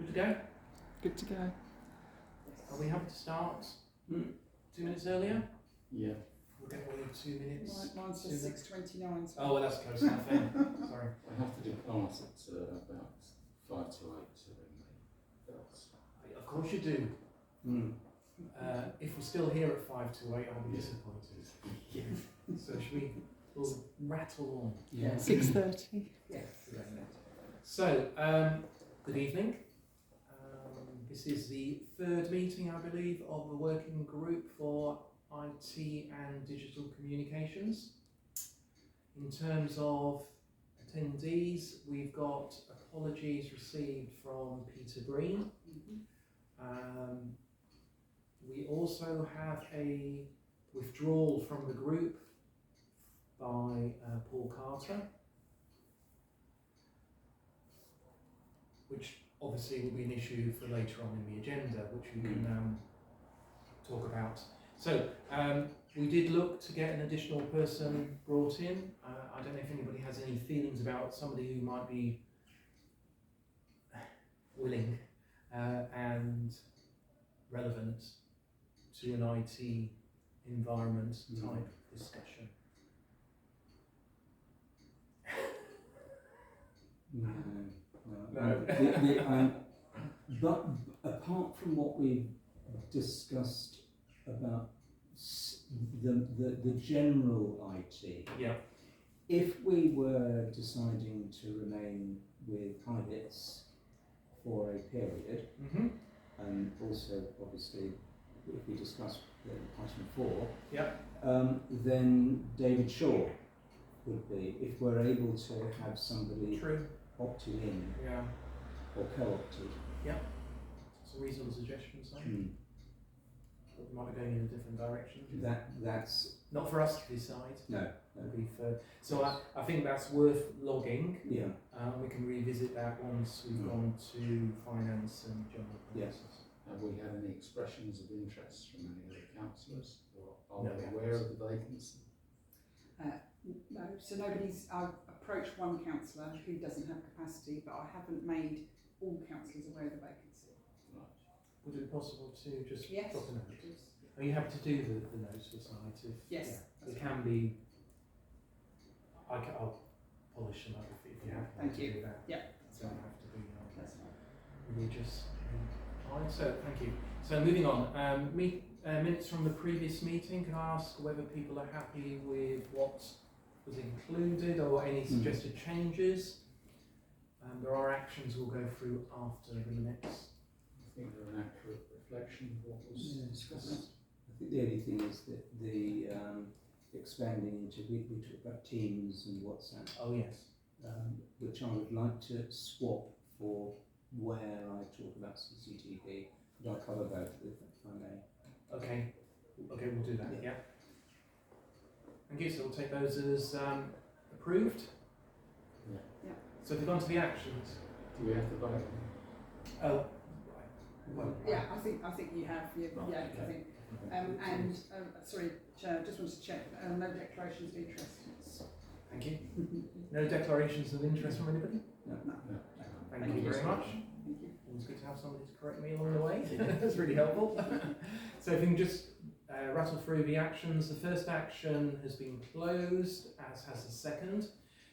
Good to go? Good to go. Are we happy to start 2 minutes earlier? Yeah. We'll get all your 2 minutes. Mine says 6:29. So. Oh, well, that's close enough then. Sorry. I have to depart at about 5 to 8 to ring the bells. Of course you do. If we're still here at 5 to 8, I'll be disappointed. Yeah. So should we'll rattle on? Yeah. 6:30. Yes. So, good evening. This is the third meeting, I believe, of the working group for IT and digital communications. In terms of attendees, we've got apologies received from Peter Green. We also have a withdrawal from the group by Paul Carter, which obviously will be an issue for later on in the agenda, which we can talk about. So we did look to get an additional person brought in. I don't know if anybody has any feelings about somebody who might be willing and relevant to an IT environment type discussion. No. But apart from what we've discussed about the general IT, yeah. If we were deciding to remain with Hybits for a period, and also obviously if we discuss item 4, then David Shaw would be, if we're able to have somebody opted in or co-opted. Yeah, it's a reasonable suggestion, so but we might be going in a different direction. That's not for us to decide. No. So I think that's worth logging. Yeah. We can revisit that once we've gone to finance and general purposes. Have we had any expressions of interest from any of the councillors? Or are No, they aware of the vacancy? No, so I've approached one councillor who doesn't have capacity, but I haven't made all councillors aware of the vacancy. Right. Would it be possible to just Yes. drop a note? Are you happy to do the notes for tonight? Yes. It can be. I'll polish them up if you have Thank to you. do that. Yeah. It doesn't have to be That's fine. religious. So thank you. So moving on. Minutes from the previous meeting. Can I ask whether people are happy with what was included or any suggested changes? There are actions we'll go through after the minutes. I think they're an accurate reflection of what was discussed. I think the only thing is that the expanding into, we talked about Teams and WhatsApp. Oh yes. Which I would like to swap for where I talk about CCTV. Could I cover both if I may? Okay, we'll do that, yeah. Thank you, so we'll take those as approved. Yeah. So if we've gone to the actions. Do we have to vote? Oh, right. Well, Yeah, I think you have. Yeah, Right, yeah, okay. I think. And sorry, Chair, I just wanted to check. No declarations of interest. Thank you. No declarations of interest from anybody? No. Thank you very much. Thank you. It's good to have somebody to correct me along the way. That's really helpful. So if we can just rattle through the actions. The first action has been closed, as has the second.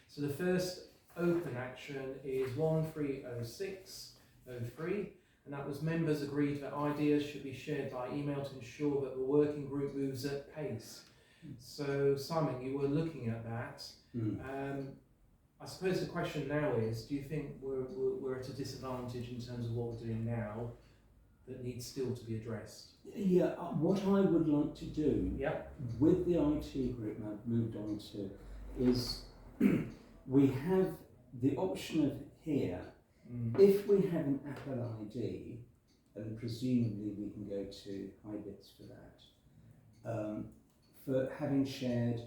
So the first open action is 130603, and that was members agreed that ideas should be shared by email to ensure that the working group moves at pace. So Simon, you were looking at that. I suppose the question now is, do you think we're at a disadvantage in terms of what we're doing now that needs still to be addressed? Yeah, what I would like to do with the IT group I've moved on to is we have the option of here, if we have an Apple ID, and presumably we can go to Hybits for that, for having shared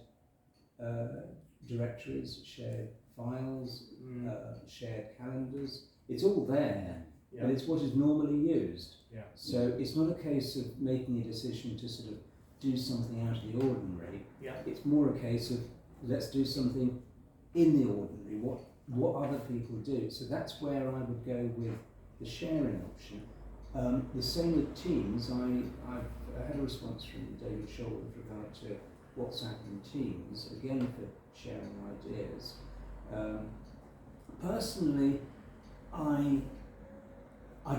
directories, shared files, shared calendars. It's all there, and it's what is normally used. So it's not a case of making a decision to sort of do something out of the ordinary. It's more a case of let's do something in the ordinary, what other people do. So that's where I would go with the sharing option. The same with Teams. I've had a response from David Shaw with regard to WhatsApp and Teams, again for sharing ideas. Personally, I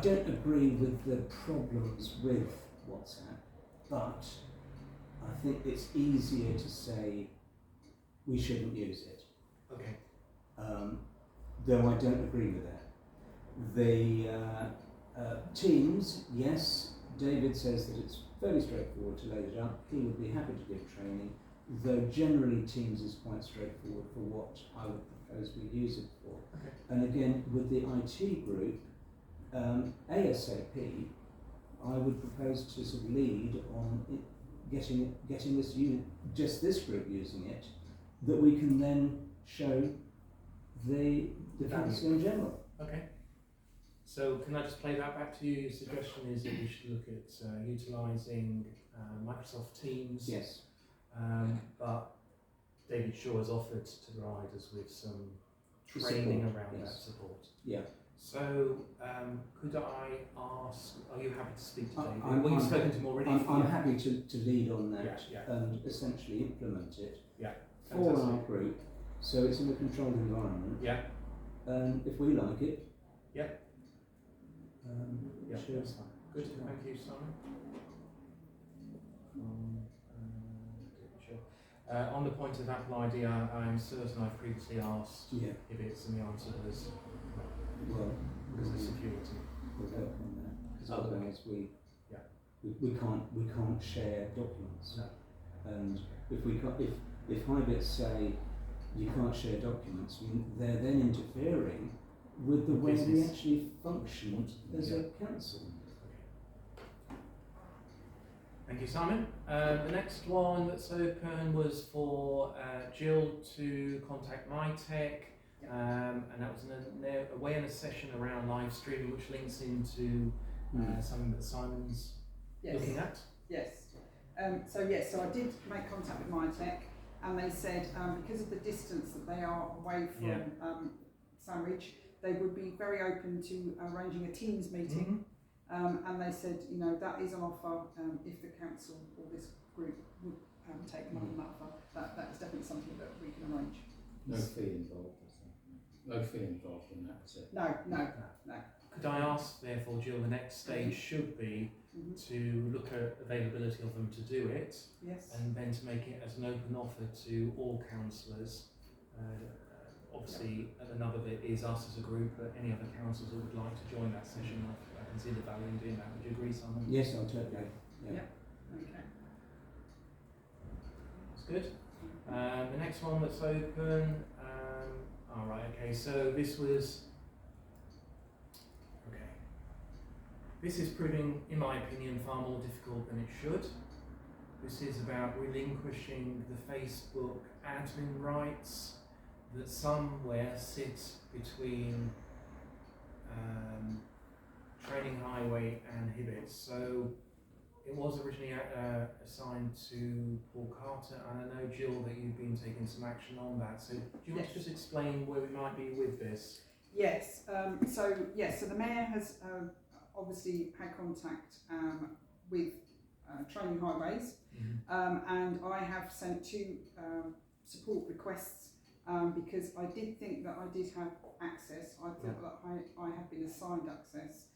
don't agree with the problems with WhatsApp, but I think it's easier to say we shouldn't use it. Okay. Though I don't agree with that. The Teams, yes, David says that it's fairly straightforward to load it up. He would be happy to give training, though generally Teams is quite straightforward for what I would propose we use it for. Okay. And again, with the IT group, ASAP, I would propose to sort of lead on it, getting this unit, just this group using it, that we can then show the council in general. Okay. So can I just play that back to you? Your suggestion is that we should look at utilising Microsoft Teams. Yes. But David Shaw has offered to provide us with some training around that support. Yeah. So could I ask, are you happy to speak to David? I'm You've spoken to him already? I'm happy to lead on that Yeah. and essentially implement it for Fantastic. our group, so it's in a controlled environment. Yeah. And if we like it, Yeah. Yeah, sure. that's fine. Good, thank you, Simon. Sure. On the point of Apple ID, I'm certain I've previously asked Yeah. if it's, and the answer was Well, because of security. we'll go on that because Oh, okay. otherwise Yeah. we can't share documents. No. And if Hybits say you can't share documents, they're then interfering with the way we Business. actually function as a council. Thank you, Simon. The next one that's open was for Jill to contact MyTech, and that was a way in a session around live streaming, which links into something that Simon's looking at. Yes. So I did make contact with MyTech, and they said because of the distance that they are away from Sandwich, they would be very open to arranging a Teams meeting. And they said, that is an offer if the council or this group would take them on that offer. That is definitely something that we can arrange. No fee involved, is there? No fee involved in that, is it? No. Could I ask, therefore, Jill, the next stage should be to look at availability of them to do it, Yes. and then to make it as an open offer to all councillors. Obviously, another bit is us as a group, but any other councillors that would like to join that session, I can see the value in doing that. Would you agree, Simon? Yes, I'll totally. Yeah. Okay. That's good. The next one that's open, so this was, this is proving, in my opinion, far more difficult than it should. This is about relinquishing the Facebook admin rights that somewhere sit between Training Highway and Hibbett. So it was originally assigned to Paul Carter, and I know, Jill, that you've been taking some action on that. So do you want to just explain where we might be with this? Yes. So the Mayor has obviously had contact with Training Highways, and I have sent 2 support requests. Because I did think that I did have access. I thought that I had been assigned access,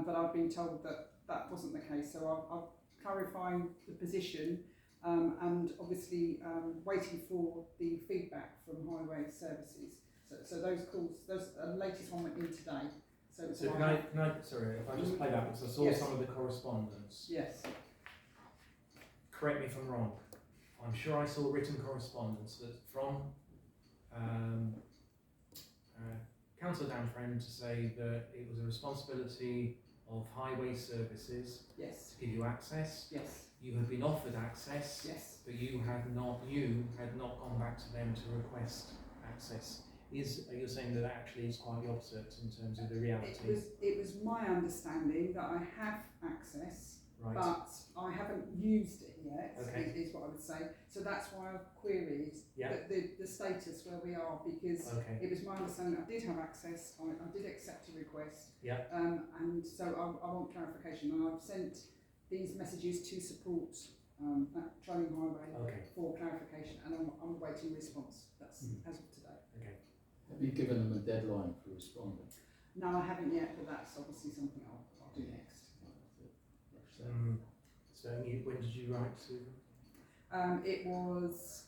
but I've been told that that wasn't the case. So I'm clarifying the position, and obviously waiting for the feedback from Highway Services. So those calls, the latest one went in today. So can I sorry, if I just play that, because I saw some of the correspondence. Yes. Correct me if I'm wrong. I'm sure I saw written correspondence that from Councillor Danfriend to say that it was a responsibility of Highway Services Yes. to give you access. Yes. You had been offered access, Yes. but you had not gone back to them to request access. You're saying that actually is quite the opposite in terms of the reality? It was my understanding that I have access, Right. but I haven't used it yet, Okay. is what I would say. So that's why I've queried Yeah. the status where we are, because Okay. it was my understanding I did have access, I did accept a request, Yeah. and so I want clarification, and I've sent these messages to support that Training Highway Okay. for clarification, and I'm awaiting response. That's as of today. Okay. Have you given them a deadline for responding? No, I haven't yet, but that's obviously something I'll do next. So when did you write to them? It was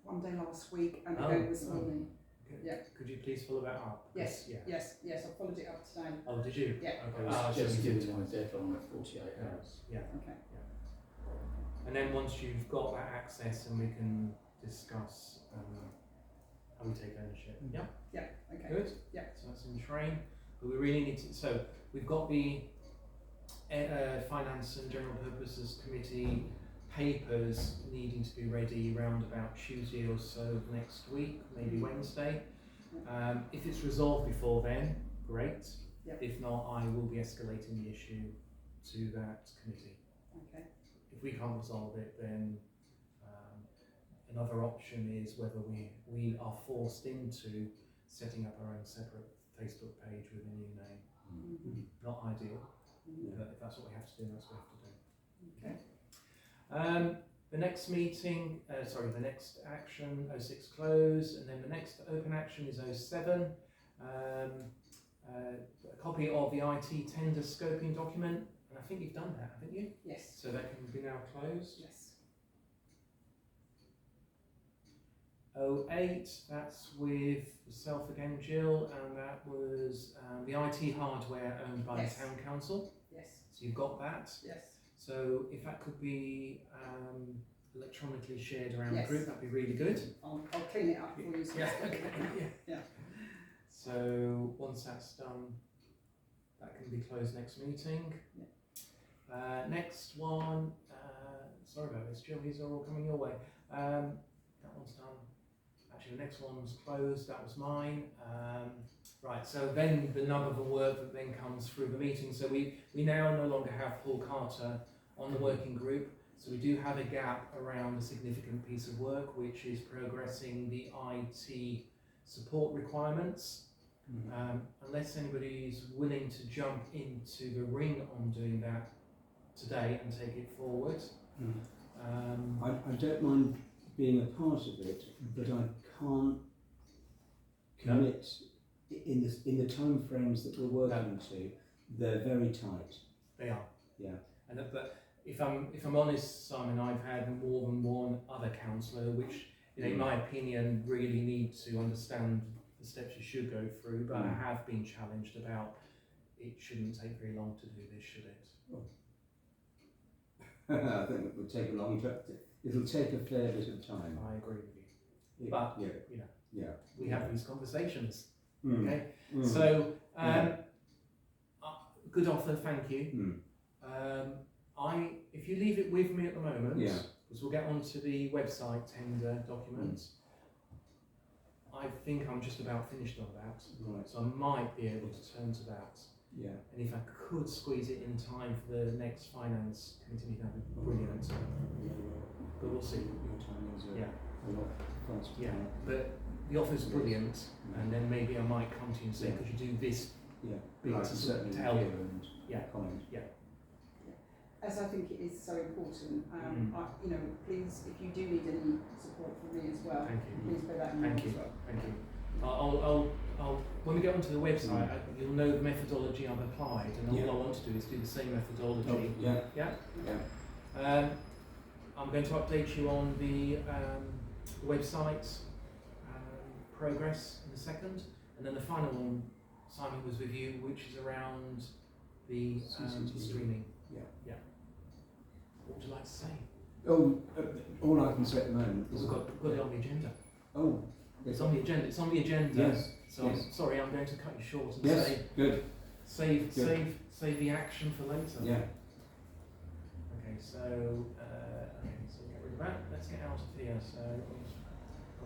one day last week and Oh, again this morning. Okay. Yeah. Could you please follow that up? Yes, Yeah. yes, I followed it up today. Oh, did you? Yeah. Okay. I So was just you did. giving them a deadline of 48 hours. Yeah. Okay. And then once you've got that access, and we can discuss how we take ownership. Yeah. Yeah, okay. Good. Yeah. So that's in train. But we really need to. So we've got the Finance and General Purposes Committee papers needing to be ready around about Tuesday or so next week, maybe Wednesday. If it's resolved before then, great. Yep. If not, I will be escalating the issue to that committee. Okay. If we can't resolve it, then another option is whether we are forced into setting up our own separate Facebook page with a new name. Mm-hmm. Not ideal, Mm-hmm. but if that's what we have to do, that's what we have to do. Okay. The next meeting, the next action, 06 close, and then the next open action is 07. A copy of the IT tender scoping document, and I think you've done that, haven't you? Yes. So that can be now closed. Yes. 08, that's with yourself again, Jill, and that was the IT hardware owned by Yes. the Town Council. Yes. So you've got that. Yes. So if that could be electronically shared around Yes. the group, that'd be really good. I'll clean it up for you. So Yeah, it's okay, good. yeah. Yeah. So once that's done, that can be closed next meeting. Yeah. Next one, sorry about this, Jill, these are all coming your way. That one's done. Actually, the next one was closed, that was mine. Right, so then the nub of the work that then comes through the meeting. So we now no longer have Paul Carter on the working group. So we do have a gap around a significant piece of work, which is progressing the IT support requirements. Unless anybody is willing to jump into the ring on doing that today and take it forward. I don't mind being a part of it, but I can't commit in the time frames that we're working to. They're very tight. They are. Yeah. And but if I'm honest, Simon, I've had more than one other councillor which, in my opinion, really need to understand the steps you should go through. But I have been challenged about it shouldn't take very long to do this, should it? I think it would take a long time. It'll take a fair bit of time. I agree with you. But we have these conversations. Okay. So good offer, thank you. If you leave it with me at the moment, because we'll get onto the website tender documents. I think I'm just about finished on that, so I might be able to turn to that. Yeah. And if I could squeeze it in time for the next finance committee meeting, that'd be brilliant. But we'll see. Your timings are a lot faster. Yeah. But the offer's brilliant, and then maybe I might come to you and say, could you do this? Yeah. To certainly tell hear and comment. As I think it is so important, please, if you do need any support from me as well, Thank you. please bear that in mind as well. Thank you. I'll when we get onto the website, you'll know the methodology I've applied, and all I want to do is do the same methodology. I'm going to update you on the website progress in a second, and then the final one, Simon, was with you, which is around the streaming. Yeah. What would you like to say? All I can say at the moment is We've got it on the agenda. It's on the agenda. It's on the agenda. Yes. So I'm sorry, I'm going to cut you short and Yes. say Good. save the action for later. Yeah. Okay, so get rid of that. Let's get out of here. So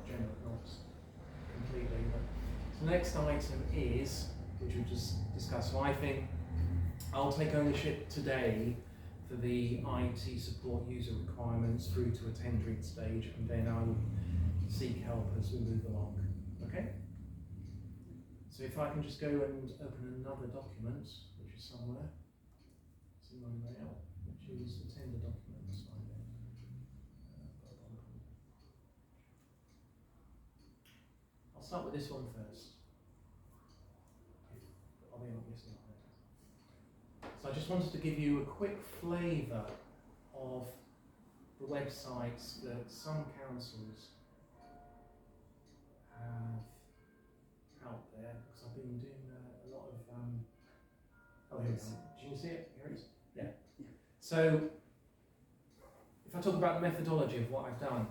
agenda not completely. But the next item is, which we just discussed. So I think I'll take ownership today for the IT support user requirements through to a tendering stage, and then I will seek help as we move along. Okay? So if I can just go and open another document, which is somewhere, it's in my mail, which is the tender documents. I'll start with this one first. I'll be obvious now. So I just wanted to give you a quick flavour of the websites that some councils have out there, because I've been doing a lot of. Oh, here it is. Do you see it? Here it is. Yeah. So, if I talk about the methodology of what I've done,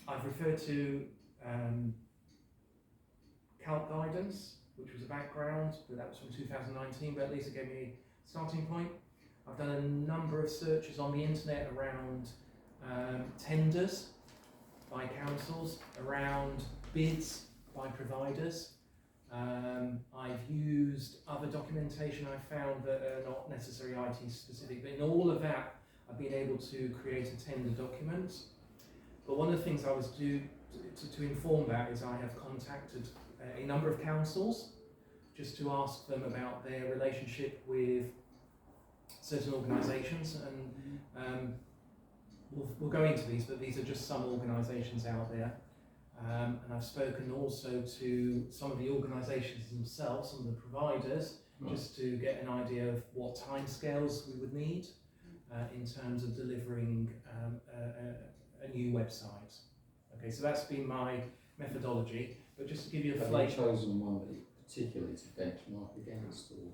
I've referred to Calc Guidance, which was a background, but that was from 2019, but at least it gave me a starting point. I've done a number of searches on the internet around tenders by councils, around bids by providers. I've used other documentation I've found that are not necessarily IT specific, but in all of that I've been able to create a tender document. But one of the things I was to inform that is I have contacted a number of councils just to ask them about their relationship with certain organisations, and we'll go into these, but these are just some organisations out there. And I've spoken also to some of the organisations themselves, some of the providers, just to get an idea of what timescales we would need in terms of delivering a new website. Okay, so that's been my methodology, but just to give you a flavour. Have you chosen one that you particularly to benchmark against, or?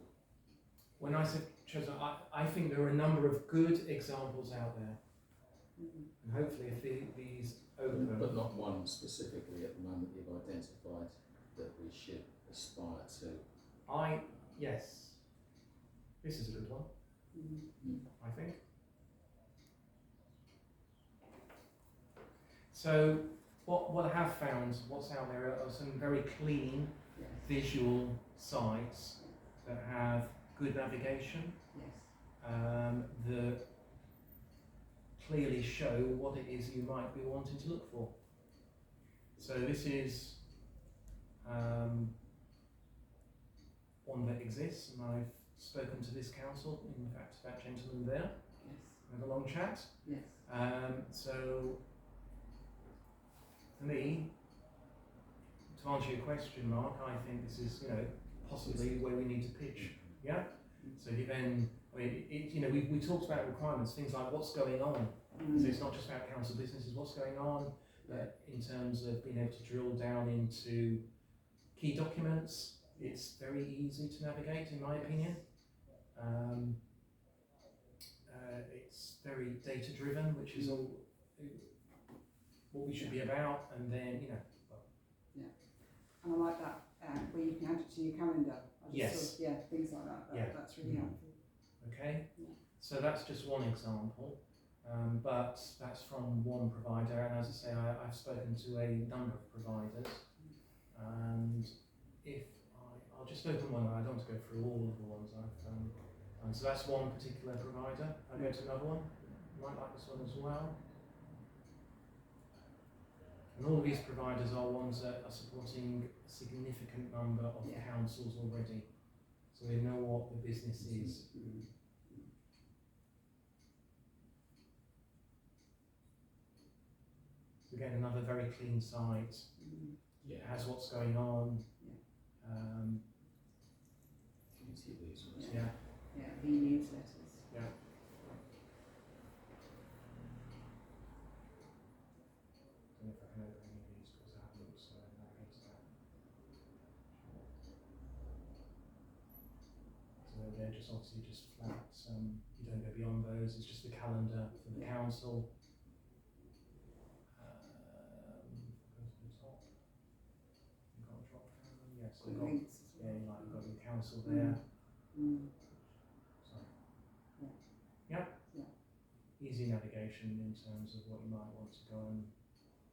When I said chosen, I think there are a number of good examples out there, and hopefully if these open. But not one specifically at the moment you've identified that we should aspire to. Yes, this is a good one, I think. So what I have found, what's out there are some very clean visual sites that have good navigation, that clearly show what it is you might be wanting to look for. So this is one that exists, and I've spoken to this council, in fact that gentleman there, we had a long chat. So for me, to answer your question, Mark, I think this is, possibly where we need to pitch. Yeah. So you then, we talked about requirements, things like what's going on. So it's not just about council businesses, what's going on, in terms of being able to drill down into key documents. It's very easy to navigate, in my opinion. It's very data driven, which is all what we should be about, and then, And I like that, where you can add it to your calendar. Yes. Things like that. That's really helpful. Okay. So that's just one example, but that's from one provider, and as I say, I've spoken to a number of providers, and if I'll just open one, I don't want to go through all of the ones I've done. So that's one particular provider. I'll go to another one. You might like this one as well. And all of these providers are ones that are supporting a significant number of councils already. So they know what the business is. So again, another very clean site. It has what's going on. The newsletters. Yeah. Don't know if I can open any of these because I haven't navigated that. So they're just obviously just flat. You don't go beyond those. It's just the calendar for the council. Go to the top. You've got a drop down. Yes, so you've got, Links as well. you've got your council there. Easy navigation in terms of what you might want to go and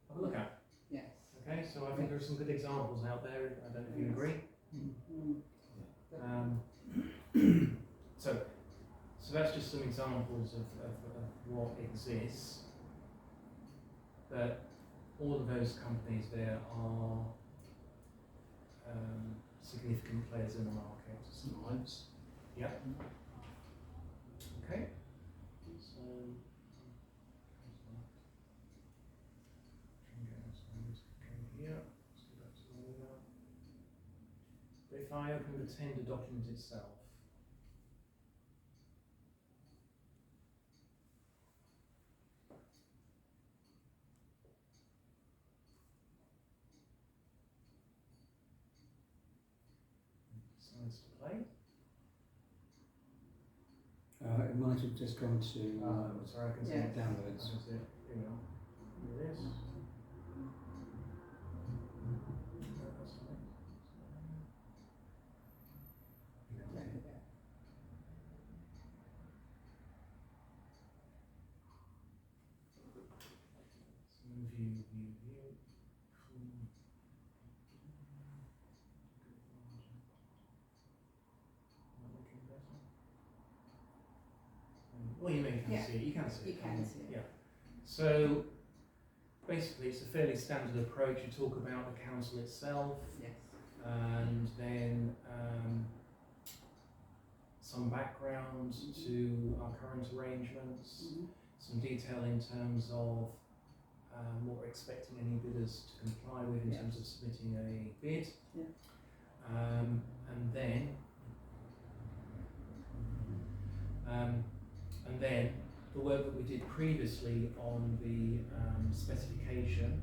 have a look at. Yes. Okay, so I think there are some good examples out there. I don't know if you agree. So So that's just some examples of what exists. But all of those companies there are significant players in the market. Nice. Yeah. Okay. So here. Let's go back to the But if I open the tender document itself, decides to play. It might have just gone to Sorry, I can see Yeah. it. downloads. I can see it. Here we are. Here it is. View. Well, you can Yeah. see it. You can see it. You can see it. Yeah. So basically, it's a fairly standard approach. You talk about the council itself, Yes. and then some background to our current arrangements, Mm-hmm. some detail in terms of what we're expecting any bidders to comply with in Yes. terms of submitting a bid. Yeah. And then the work that we did previously on the specification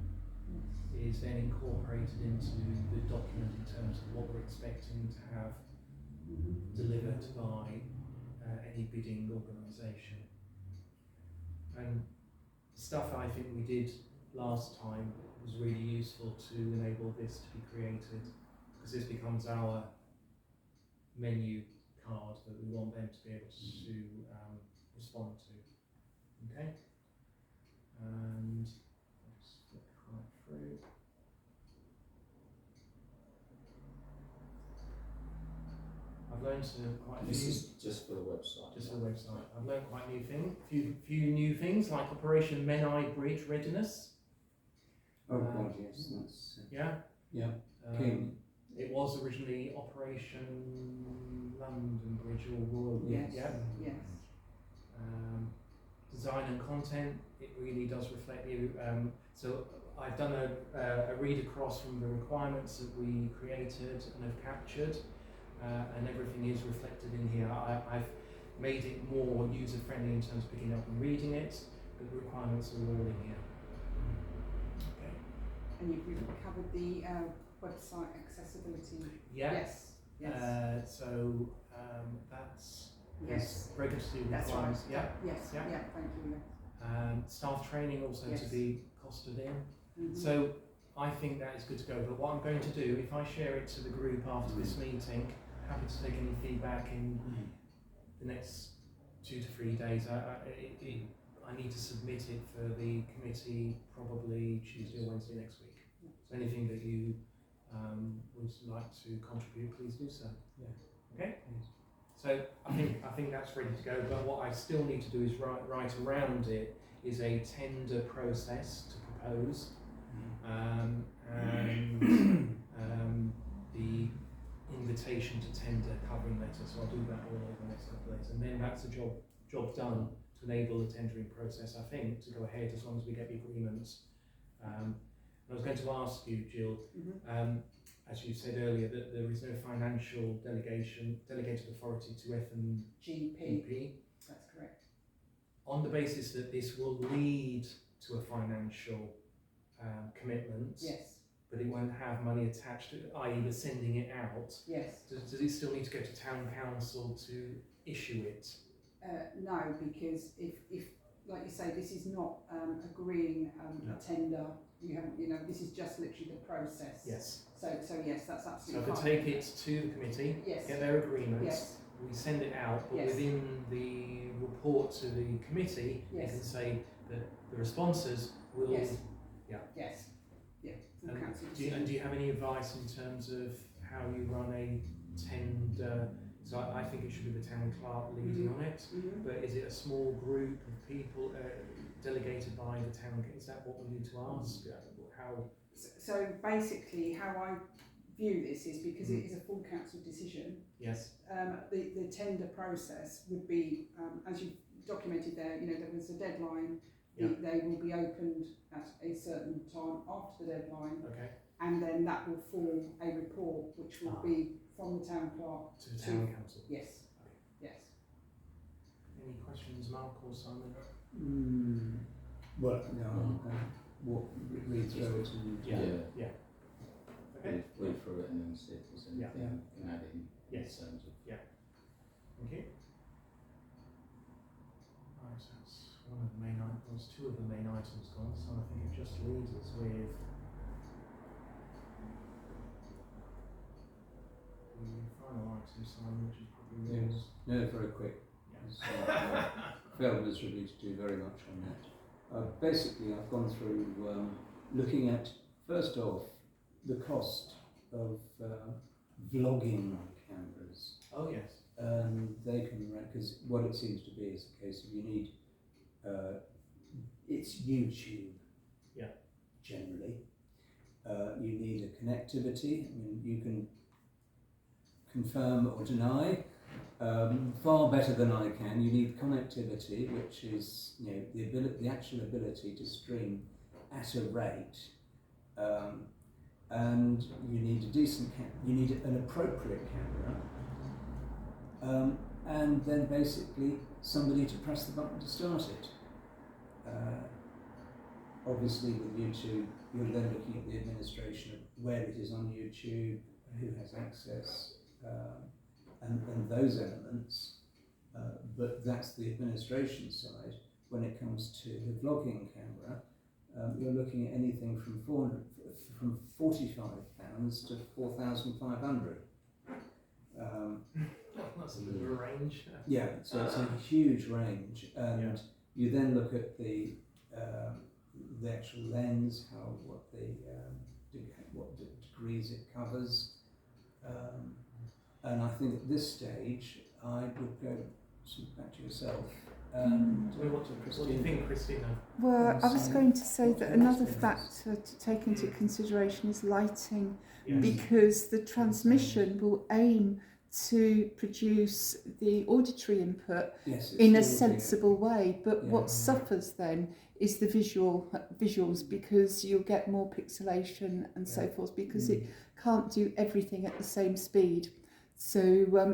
is then incorporated into the document in terms of what we're expecting to have delivered by any bidding organisation. And stuff I think we did last time was really useful to enable this to be created, because this becomes our menu card that we want them to be able to respond to. Okay? And I'll just flick right through. I've learned quite a few. This is just for the website. Just for the website. I've learned quite a few new things, like Operation Menai Bridge Readiness. Oh God, yes, that's Yeah. yeah. Keen. It was originally Operation London Bridge or Royal Bridge. Yes. Yeah. Yes. Design and content. It really does reflect you. So I've done a read across from the requirements that we created and have captured. And everything is reflected in here. I've made it more user-friendly in terms of picking up and reading it, but the requirements are all in here. Okay. And you've covered the website accessibility. Yeah. Yes. Yes. So that's Yes. regulatory That's right. requirements. Yeah. Yes. Yeah. Yeah. Thank you. Yes. Staff training also Yes. to be costed in. Mhm. So I think that is good to go. But what I'm going to do, if I share it to the group after this meeting, happy to take any feedback in the next 2 to 3 days. I need to submit it for the committee probably Tuesday or Wednesday next week. So anything that you would like to contribute, please do so. Yeah. Okay. So I think that's ready to go. But what I still need to do is write around it is a tender process to propose, and the invitation to tender covering letter. So I'll do that all over the next couple of days, and then that's a job done to enable the tendering process, I think, to go ahead as long as we get the agreements. And I was going to ask you, Jill, as you said earlier, that there is no financial delegated authority to F&GP. That's correct. On the basis that this will lead to a financial commitment, Yes. but it won't have money attached to it, i.e. the sending it out, Yes. does it still need to go to town council to issue it? No, because if like you say, this is not agreeing a tender. You haven't. This is just literally the process. Yes. So yes, that's So absolutely if I fine. take it to the committee, Yes. get their agreement, Yes. we send it out, but Yes. within the report to the committee, you Yes. can say that the responses will. Yes. Yeah. Yes. Yeah. Full council Do you have any advice in terms of how you run a tender So I think it should be the town clerk leading on it. But is it a small group of people delegated by the town? Is that what we need to ask? How? So basically, how I view this is because it is a full council decision. Yes. The tender process would be, as you documented there, there was a deadline. Yeah. They will be opened at a certain time after the deadline. Okay. And then that will form a report which will be from the town clerk to the town council. Yes. Okay. Yes. Any questions, Mark or Simon? Well, no. Read through it and Yeah. Okay. Read through it and then see if there's anything you can add in Yes. terms of. Thank you. Right, that's one of the main items. Two of the main items gone, so I think it just leaves us with the final item, Simon, which is probably yours. No, very quick. Failed miserably to do very much on that. Basically, I've gone through looking at, first off, the cost of vlogging cameras. Oh yes. They can, because what it seems to be is a case of you need, it's YouTube. Yeah. Generally. You need a connectivity. I mean, you can confirm or deny. Far better than I can. You need connectivity, which is the actual ability to stream at a rate, and you need a decent you need an appropriate camera, and then basically somebody to press the button to start it. Obviously, with YouTube, you're then looking at the administration of where it is on YouTube, who has access. And those elements, but that's the administration side. When it comes to the vlogging camera, you're looking at anything from £45 to £4,500. That's a bit of a range. Yeah, so it's a huge range, and you then look at the actual lens, what degrees it covers. And I think at this stage, I would go back to yourself. What do you think, Christina? Well, I was going to say that another factor to take into consideration is lighting, because the transmission will aim to produce the auditory input in a sensible way, but what suffers then is the visuals, because you'll get more pixelation and so forth, because it can't do everything at the same speed. So,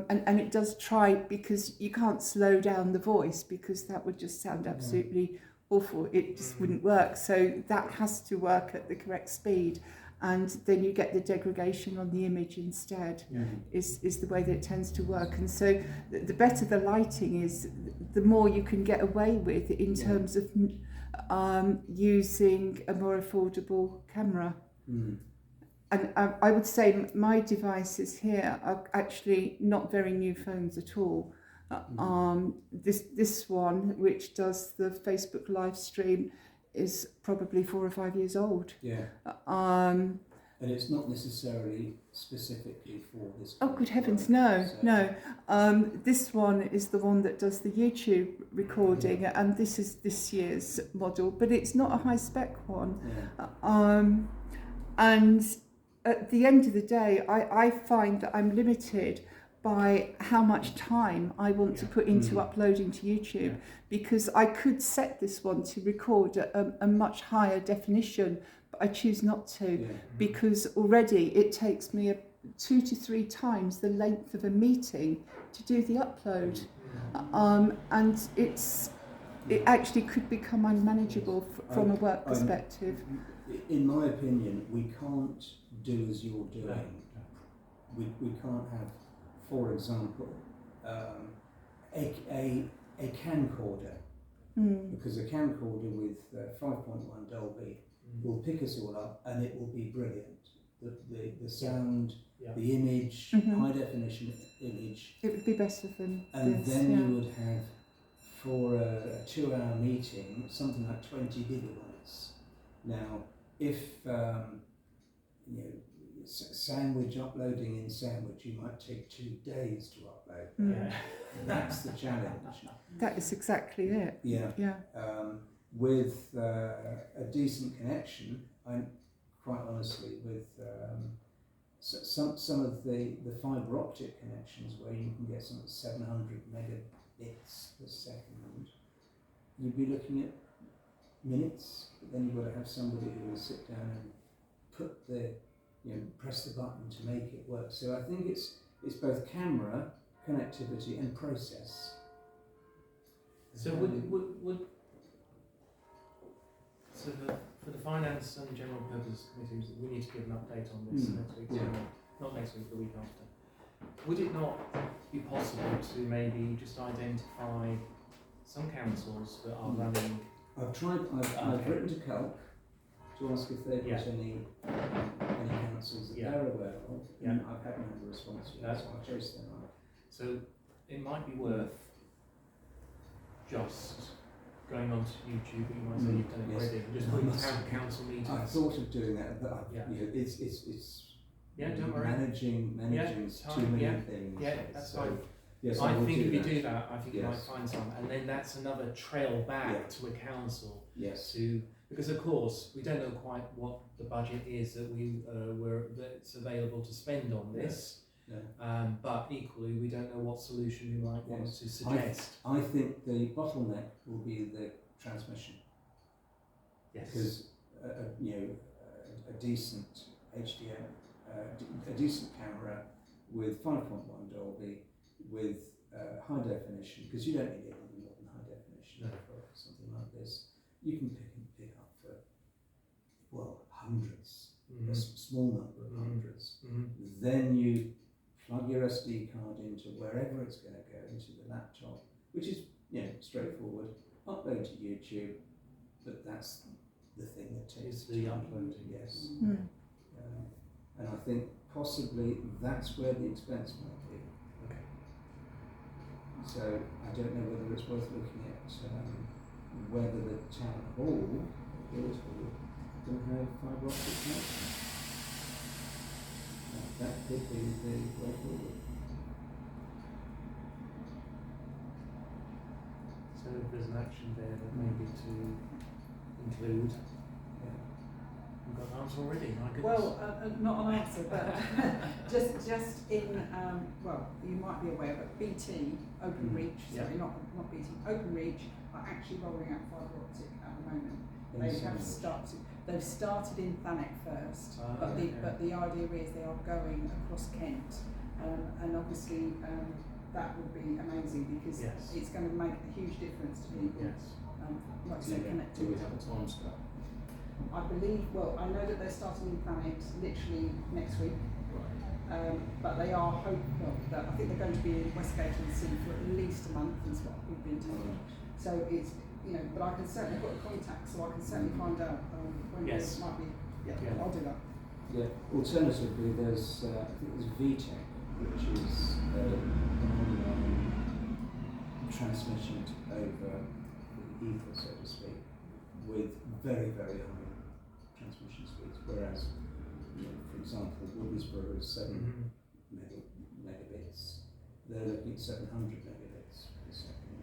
and it does try, because you can't slow down the voice, because that would just sound absolutely awful. It just wouldn't work. So that has to work at the correct speed. And then you get the degradation on the image instead, is the way that it tends to work. And so the better the lighting is, the more you can get away with in terms of using a more affordable camera. And I would say my devices here are actually not very new phones at all. This one, which does the Facebook live stream, is probably 4 or 5 years old. And it's not necessarily specifically for this. Oh, good heavens, no. This one is the one that does the YouTube recording, and this is this year's model, but it's not a high spec one. And at the end of the day, I find that I'm limited by how much time I want to put into uploading to YouTube, because I could set this one to record at a much higher definition, but I choose not to, because already it takes me 2 to 3 times the length of a meeting to do the upload, and it actually could become unmanageable from a work perspective. In my opinion, we can't do as you're doing. We can't have, for example, a camcorder, because a camcorder with 5.1 Dolby will pick us all up, and it will be brilliant. The sound, the image, high definition image. It would be better than and this. Then you would have, for a 2-hour meeting, something like 20 gigabytes. Now, if sandwich uploading in Sandwich, you might take 2 days to upload. Yeah. That's the challenge. That is exactly it. Yeah. Yeah. With a decent connection, I'm quite honestly with some of the fibre optic connections where you can get some 700 megabits per second, you'd be looking at minutes, but then you've got to have somebody who will sit down and put the, press the button to make it work. So I think it's both camera, connectivity and process. So so for the finance and general purpose committees, we need to give an update on this next week. Yeah. Not next week, the week after. Would it not be possible to maybe just identify some councils that are running? I've written to Calc to ask if they've got any councils that they're aware of, and I've had no response yet, so I'll chase them up. So it might be worth just going onto YouTube, you might say you've done it already, and just putting town council meetings. I thought of doing that, but it's don't worry. managing too many things. Yeah, that's so, fine. Yes, I will think if you that. do that, I think you might Yes. find some, and then that's another trail back to a council Yes. because of course we don't know quite what the budget is that that's available to spend on this. Yeah. But equally, we don't know what solution we might want to suggest. I think the bottleneck will be the transmission. Yes. Because a decent HDM, a decent camera with 5.1 Dolby with high definition, because you don't need anything more than high definition for something like this. You can pick up for hundreds, a small number of hundreds. Then you plug your SD card into wherever it's going to go, into the laptop, which is straightforward. Upload to YouTube, but that's the thing that takes the time. uploading. Yes. And I think possibly that's where the expense might be. Okay. So I don't know whether it's worth looking at whether the town hall, Guildhall, can have fibre optic connection. That could be the way forward. So if there's an action there, then maybe to include. We've got an answer already. My goodness. Well, not an answer, but just in you might be aware, but BT OpenReach, sorry, not BT OpenReach are actually rolling out fibre optic at the moment. They've started in Thanet first, but the idea is they are going across Kent, and obviously that would be amazing because it's going to make a huge difference to people. Like I said, connectivity. Do we have a time scale? I believe, I know that they're starting in Thanet literally next week. Right. But they are I think they're going to be in Westgate and Sea for at least a month, is what we've been told. So it's, but I can certainly got a contact, so I can certainly find out when this might be. I'll do that. Yeah. Alternatively, there's I think there's VTech, which is transmission over the ether, so to speak, with very, very high transmission speeds. Whereas, for example, Woodensborough is 7 megabits. They're looking at 700 megabits per second.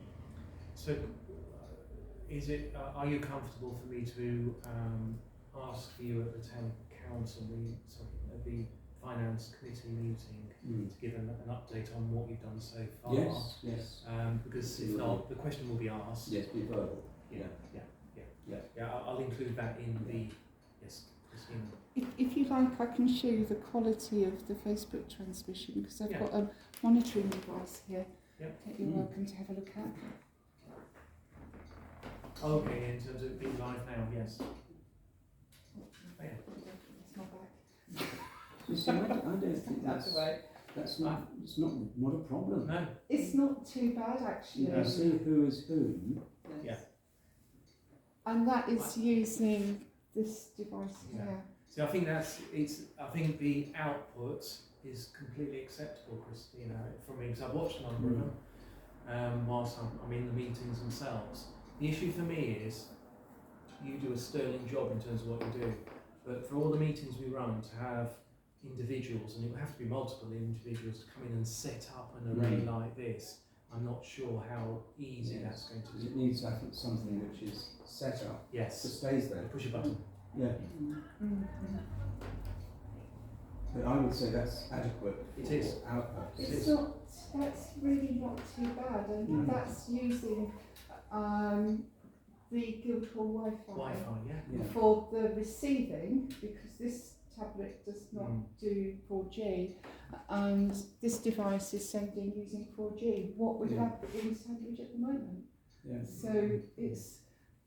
So, are you comfortable for me to ask for you at the town council, at the finance committee meeting, to give an update on what you've done so far? Yes. Because if not, the question will be asked. Yes, be verbal. Yeah, I'll include that in the Christina. If you like, I can show you the quality of the Facebook transmission because I've got a monitoring device here that you're welcome to have a look at. Okay, in terms of being live now, yes. It's not back. You see, I don't think that's it's not a problem. No. It's not too bad actually. You see who is whom. Yeah. And that is using this device here. See, I think I think the output is completely acceptable, Christina, from me, because I've watched a number of them whilst I'm in the meetings themselves. The issue for me is you do a sterling job in terms of what you do, but for all the meetings we run, to have individuals, and it will have to be multiple individuals to come in and set up an array like this. I'm not sure how easy that's going to be. It needs, I think, something which is set up, Yes. that stays there. Push a button. Yeah. Mm. But I would say that's adequate. It is. For our purposes. It's not. That's really not too bad, and that's using the Guildhall Wi-Fi. Wi-Fi, yeah. For the receiving, because this tablet does not do 4G, and this device is sending using 4G. What we have in Sandwich at the moment. Yeah. So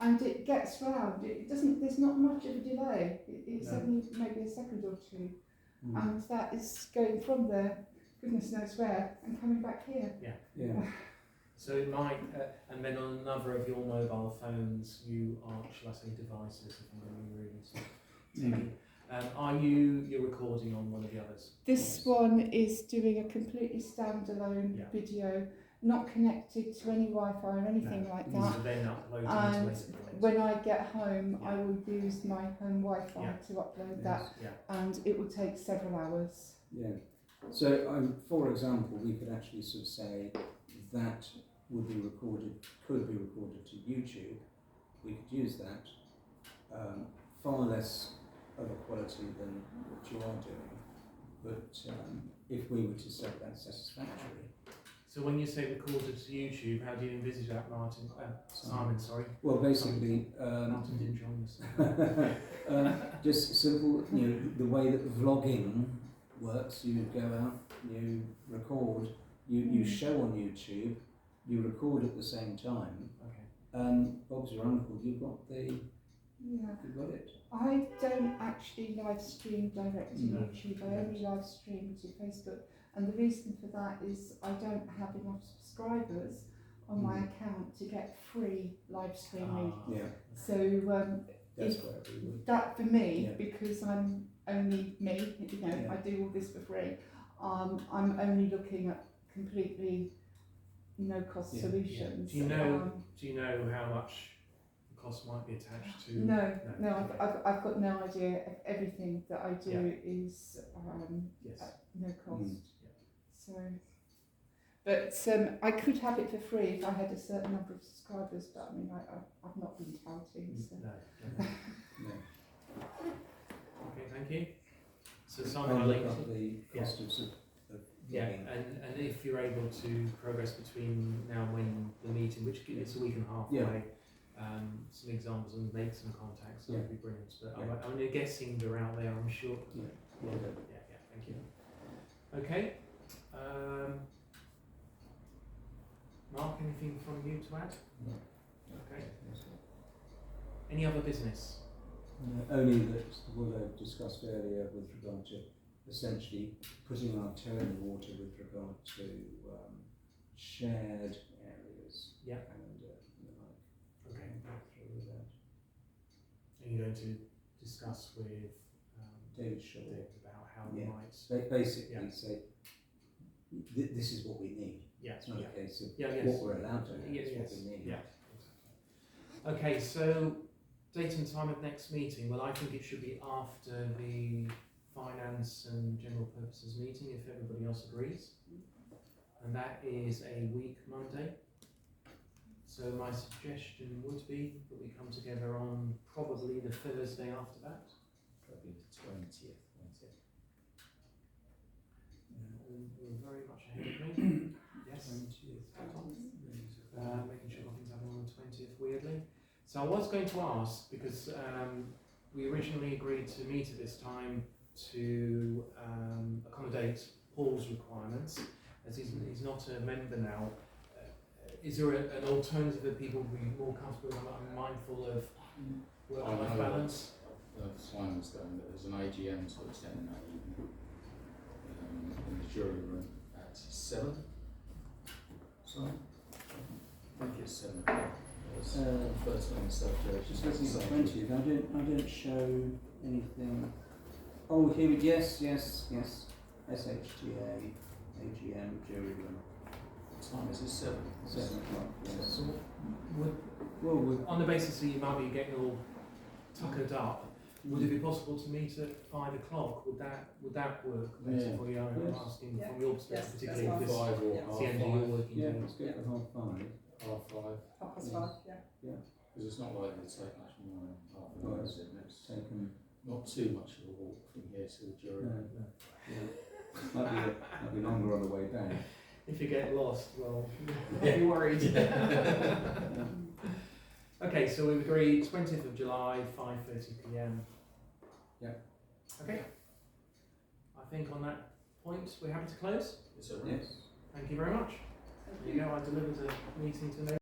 and it gets round. It doesn't. There's not much of a delay. It's only maybe a second or two, and that is going from there, goodness knows where, and coming back here. Yeah. So it might, and then on another of your mobile phones, you are, shall I say, devices, if I'm going to be really sort of techy. Are you're recording on one of the others? This one is doing a completely standalone video, not connected to any Wi-Fi or anything like that. So then uploading And to STC. when I get home, I will use my home Wi-Fi to upload that, and it will take several hours. Yeah. So, for example, we could actually sort of say that would be recorded, could be recorded to YouTube. We could use that. Far less of a quality than what you are doing, but if we were to say that's satisfactory. So when you say recorded to YouTube, how do you envisage that, Martin? Simon, sorry. Well, basically, Martin didn't join us. just simple. You know, the way that vlogging works. You go out, you record, you show on YouTube, you record at the same time. Okay. Bob's your uncle. You've got the. Yeah. You've got it. I don't actually live stream direct to YouTube. I only live stream to Facebook, and the reason for that is I don't have enough subscribers on my account to get free live streaming. So That's where we would. that for me, because I'm only me, you know, I do all this for free. I'm only looking at completely no cost solutions. Do you know how much the cost might be attached to? No. I've got no idea. Everything that I do is no cost. So, but I could have it for free if I had a certain number of subscribers. But I mean, I've not been touting. So. No. Okay, thank you. So Simon, I'll I'll look up the cost of vlogging. and if you're able to progress between now and when the meeting, which is a week and a half away, some examples and make some contacts, that would be brilliant. But I'm guessing they're out there, I'm sure. Thank you. Okay. Mark, anything from you to add? No. Okay. Any other business? Only that what I discussed earlier with regard to essentially putting our toe in the water with regard to shared areas. And the like. Okay. Through that. Are you going to discuss with David Shaw about how we might basically say this is what we need. It's not a case of what we're allowed to have, it's what we need. Okay, so date and time of next meeting. Well, I think it should be after the finance and general purposes meeting, if everybody else agrees. And that is a week Monday. So my suggestion would be that we come together on probably the Thursday after that. Probably the 20th. We're very much ahead of me. Yes. 20th. Making sure nothing's happening on the 20th, weirdly. So I was going to ask, because we originally agreed to meet at this time to accommodate Paul's requirements, as he's not a member now. Is there an alternative that people would be more comfortable and mindful of work-life balance? Simon's going, but there's an AGM to attend that evening in the jury room at 7. Sorry? I think it's 7 o'clock. First one, Just looking at the 20th, I don't show anything. Oh, here we yes. SHTA, AGM, jury room. What time is it? 7? 7 o'clock, yes. So on the basis that you might be getting all tuckered up, Would it be possible to meet at 5 o'clock? Would that work better Yeah. for you? I'm Yes. asking Yeah. from your perspective, Yes, particularly that's because Five or Yeah. it's the end of half your five. working Yeah, day. let's go for half 5. Half five. 5:30, yeah. Because it's not likely to take much more than half an Well, hour, is it? And it's Taken. not too much of a walk from here to the jury room. No. Might be longer on the way down. If you get lost, well, don't be worried. Okay, so we've agreed 20th of July, 5:30 p.m. Yeah. Okay. I think on that point we're happy to close. Is that right? Yes. Thank you very much. There you go. I delivered a meeting to